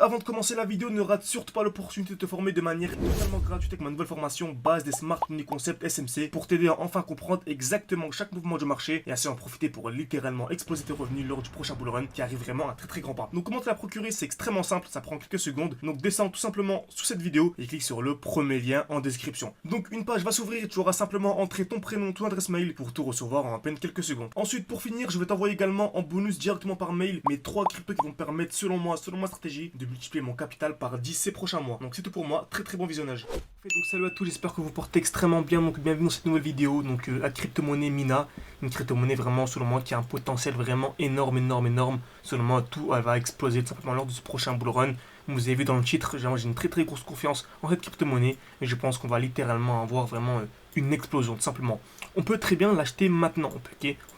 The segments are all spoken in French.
avant de commencer la vidéo, ne rate surtout pas l'opportunité de te former de manière totalement gratuite avec ma nouvelle formation base des Smart Money Concept SMC pour t'aider à enfin comprendre exactement chaque mouvement du marché et ainsi en profiter pour littéralement exploser tes revenus lors du prochain bull run qui arrive vraiment à très grand pas. Donc comment te la procurer, c'est extrêmement simple, ça prend quelques secondes. Donc descends tout simplement sous cette vidéo et clique sur le premier lien en description. Donc une page va s'ouvrir et tu auras simplement entré ton prénom, ton adresse mail pour tout recevoir en à peine quelques secondes. Ensuite pour finir, je vais t'envoyer également en bonus directement par mail mes 3 cryptos qui vont permettre selon moi, selon ma stratégie, de multiplier mon capital par 10 ces prochains mois. Donc c'est tout pour moi, très bon visionnage. Donc salut à tous, j'espère que vous portez extrêmement bien. Donc bienvenue dans cette nouvelle vidéo. Donc la crypto-monnaie Mina, une crypto-monnaie vraiment selon moi qui a un potentiel vraiment énorme. Selon moi tout elle va exploser tout simplement lors de ce prochain bull run. Vous avez vu dans le titre, j'ai une très grosse confiance en cette crypto-monnaie et je pense qu'on va littéralement avoir vraiment une explosion tout simplement. On peut très bien l'acheter maintenant, on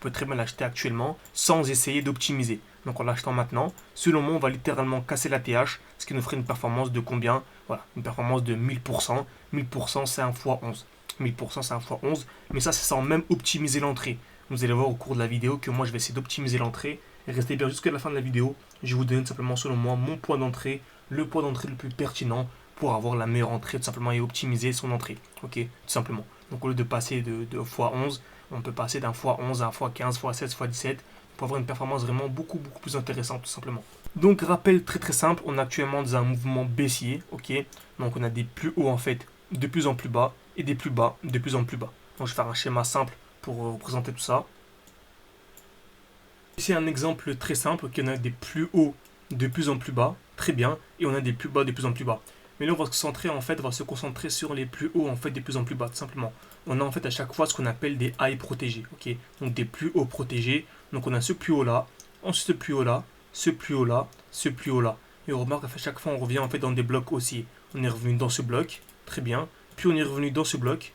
peut très bien l'acheter actuellement sans essayer d'optimiser. Donc en l'achetant maintenant, selon moi on va littéralement casser la TH, ce qui nous ferait une performance de combien? Voilà, une performance de 1000%. 1000% c'est 1 x 11. 1000% c'est 1 x 11, mais ça c'est sans même optimiser l'entrée. Vous allez voir au cours de la vidéo que moi je vais essayer d'optimiser l'entrée. Et restez bien jusqu'à la fin de la vidéo, je vais vous donner simplement selon moi mon point d'entrée, le point d'entrée le plus pertinent pour avoir la meilleure entrée tout simplement et optimiser son entrée. Ok, tout simplement. Donc au lieu de passer de x11, on peut passer d'un x11 à un x15, x16, x17 pour avoir une performance vraiment beaucoup plus intéressante tout simplement. Donc rappel très simple, on est actuellement dans un mouvement baissier, ok. Donc on a des plus hauts en fait de plus en plus bas et des plus bas de plus en plus bas. Donc je vais faire un schéma simple pour représenter tout ça. Ici un exemple très simple, ok, on a des plus hauts de plus en plus bas, très bien, et on a des plus bas de plus en plus bas. Mais là on va se concentrer sur les plus hauts en fait de plus en plus bas, tout simplement. On a en fait à chaque fois ce qu'on appelle des highs protégés, ok. Donc des plus hauts protégés. Donc on a ce plus haut là, ensuite ce plus haut là, ce plus haut là, ce plus haut là. Et on remarque qu'à chaque fois on revient en fait dans des blocs haussiers. On est revenu dans ce bloc, très bien. Puis on est revenu dans ce bloc.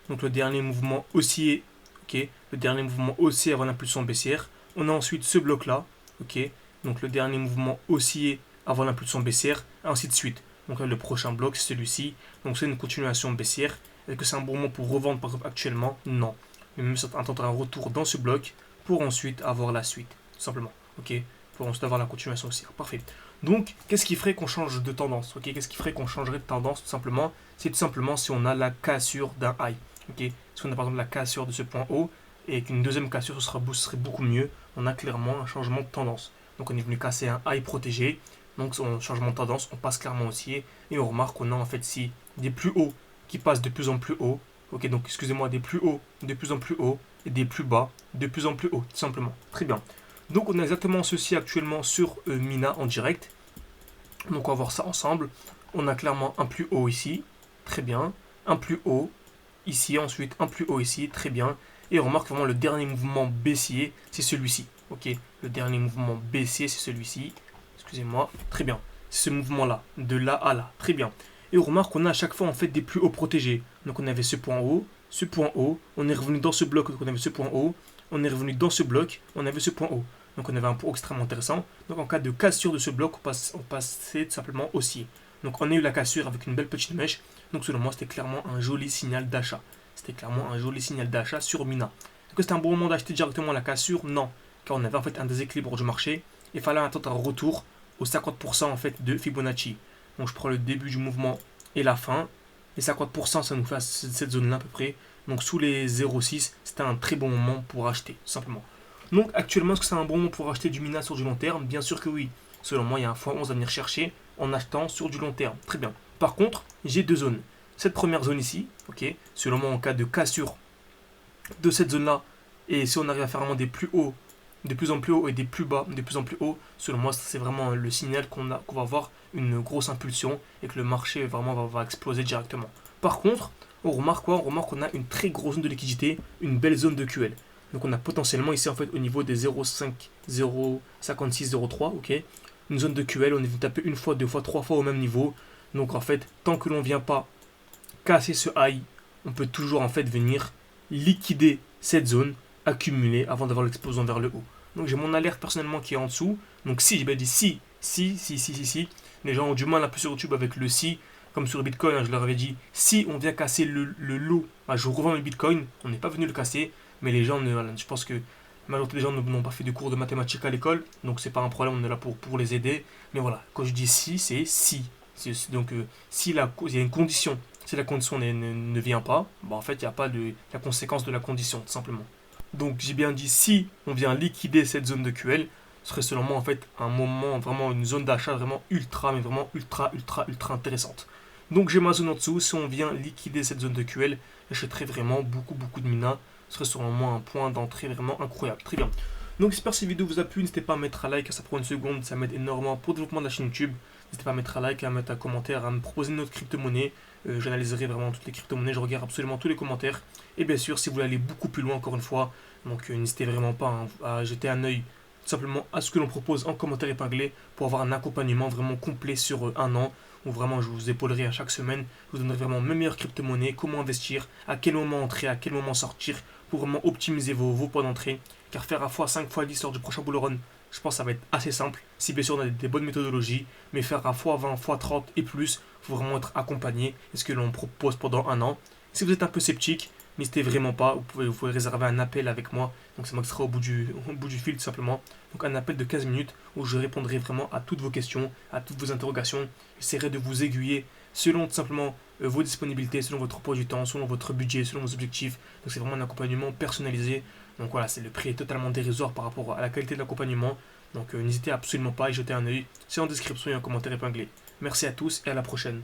Donc le dernier mouvement haussier, ok. Le dernier mouvement haussier avant l'impulsion baissière. On a ensuite ce bloc là, ok. Donc le dernier mouvement haussier avant l'impulsion baissière, et ainsi de suite. Donc là le prochain bloc c'est celui-ci. Donc c'est une continuation baissière. Est-ce que c'est un bon moment pour revendre par exemple actuellement? Non. Mais même ça attendra un retour dans ce bloc pour ensuite avoir la suite, tout simplement. Ok, pour ensuite avoir la continuation aussi. Parfait. Donc, qu'est-ce qui ferait qu'on change de tendance? Ok, qu'est-ce qui ferait qu'on changerait de tendance tout simplement? C'est tout simplement si on a la cassure d'un high. Ok, si on a par exemple la cassure de ce point haut et qu'une deuxième cassure ce serait beaucoup mieux, on a clairement un changement de tendance. Donc on est venu casser un high protégé. Donc son changement de tendance, on passe clairement haussier et on remarque qu'on a en fait si des plus hauts qui passent de plus en plus haut. Ok, donc excusez-moi, des plus hauts de plus en plus haut et des plus bas de plus en plus haut, tout simplement. Très bien. Donc on a exactement ceci actuellement sur Mina en direct. Donc on va voir ça ensemble. On a clairement un plus haut ici, très bien. Un plus haut ici, ensuite un plus haut ici, très bien. Et on remarque vraiment le dernier mouvement baissier, c'est celui-ci. Ok, le dernier mouvement baissier, c'est celui-ci. Excusez-moi, très bien. C'est ce mouvement-là, de là à là, très bien. Et on remarque qu'on a à chaque fois en fait des plus hauts protégés. Donc on avait ce point haut, on est revenu dans ce bloc, donc on avait ce point haut, on est revenu dans ce bloc, on avait ce point haut. Donc on avait un point haut extrêmement intéressant. Donc en cas de cassure de ce bloc, on passait tout simplement haussier. Donc on a eu la cassure avec une belle petite mèche. Donc selon moi, c'était clairement un joli signal d'achat. C'était clairement un joli signal d'achat sur Mina. Est-ce que c'était un bon moment d'acheter directement la cassure? Non, car on avait en fait un déséquilibre du marché. Il fallait attendre un retour aux 50% en fait de Fibonacci. Donc je prends le début du mouvement et la fin. Les 50% ça nous fait cette zone-là à peu près. Donc sous les 0,6, c'était un très bon moment pour acheter, tout simplement. Donc actuellement, est-ce que c'est un bon moment pour acheter du Mina sur du long terme? Bien sûr que oui. Selon moi, il y a un x11 à venir chercher en achetant sur du long terme. Très bien. Par contre, j'ai deux zones. Cette première zone ici, ok, selon moi en cas de cassure de cette zone-là, et si on arrive à faire vraiment des plus hauts, de plus en plus haut et des plus bas, de plus en plus haut, selon moi, c'est vraiment le signal qu'on va avoir une grosse impulsion et que le marché vraiment va exploser directement. Par contre, on remarque quoi? On remarque qu'on a une très grosse zone de liquidité, une belle zone de QL. Donc on a potentiellement ici en fait au niveau des 0,5, 0,56, 0,3, ok, une zone de QL, on est venu taper une fois, deux fois, trois fois au même niveau. Donc en fait, tant que l'on ne vient pas casser ce high, on peut toujours en fait venir liquider cette zone, accumuler avant d'avoir l'explosion vers le haut. Donc j'ai mon alerte personnellement qui est en dessous. Donc si, j'ai bien dit si. Les gens ont du mal un peu sur YouTube avec le si, comme sur Bitcoin, hein, je leur avais dit, si on vient casser le lot, je revends le Bitcoin, on n'est pas venu le casser, mais les gens, voilà, je pense que La majorité des gens n'ont pas fait de cours de mathématiques à l'école, donc c'est pas un problème, on est là pour les aider. Mais voilà, quand je dis si, c'est si. Donc si il y a une condition, si la condition ne vient pas, bah, en fait il n'y a pas la conséquence de la condition, tout simplement. Donc j'ai bien dit si on vient liquider cette zone de QL, ce serait selon moi en fait un moment, vraiment une zone d'achat vraiment ultra, mais vraiment ultra intéressante. Donc j'ai ma zone en dessous, si on vient liquider cette zone de QL, j'achèterai vraiment beaucoup de Mina. Ce serait selon moi un point d'entrée vraiment incroyable. Très bien. Donc j'espère que cette vidéo vous a plu, n'hésitez pas à mettre un like, ça prend une seconde, ça m'aide énormément pour le développement de la chaîne YouTube. N'hésitez pas à mettre un like, à mettre un commentaire, à me proposer une autre crypto-monnaie. J'analyserai vraiment toutes les crypto-monnaies, je regarde absolument tous les commentaires. Et bien sûr, si vous voulez aller beaucoup plus loin, encore une fois, donc n'hésitez vraiment pas à jeter un œil tout simplement à ce que l'on propose en commentaire épinglé pour avoir un accompagnement vraiment complet sur un an où vraiment je vous épaulerai à chaque semaine, je vous donnerai vraiment mes meilleures crypto-monnaies, comment investir, à quel moment entrer, à quel moment sortir pour vraiment optimiser vos points d'entrée. Car faire à fois 5 fois 10 lors du prochain bull run, je pense que ça va être assez simple. Si bien sûr on a des bonnes méthodologies, mais faire à fois 20, fois 30 et plus, il faut vraiment être accompagné. C'est ce que l'on propose pendant un an. Si vous êtes un peu sceptique, n'hésitez vraiment pas, vous pouvez réserver un appel avec moi. Donc c'est moi qui serai au bout du fil tout simplement. Donc un appel de 15 minutes où je répondrai vraiment à toutes vos questions, à toutes vos interrogations. J'essaierai de vous aiguiller selon tout simplement vos disponibilités, selon votre emploi du temps, selon votre budget, selon vos objectifs. Donc c'est vraiment un accompagnement personnalisé. Donc voilà, le prix est totalement dérisoire par rapport à la qualité de l'accompagnement. Donc n'hésitez absolument pas à y jeter un œil. C'est en description et en commentaire épinglé. Merci à tous et à la prochaine.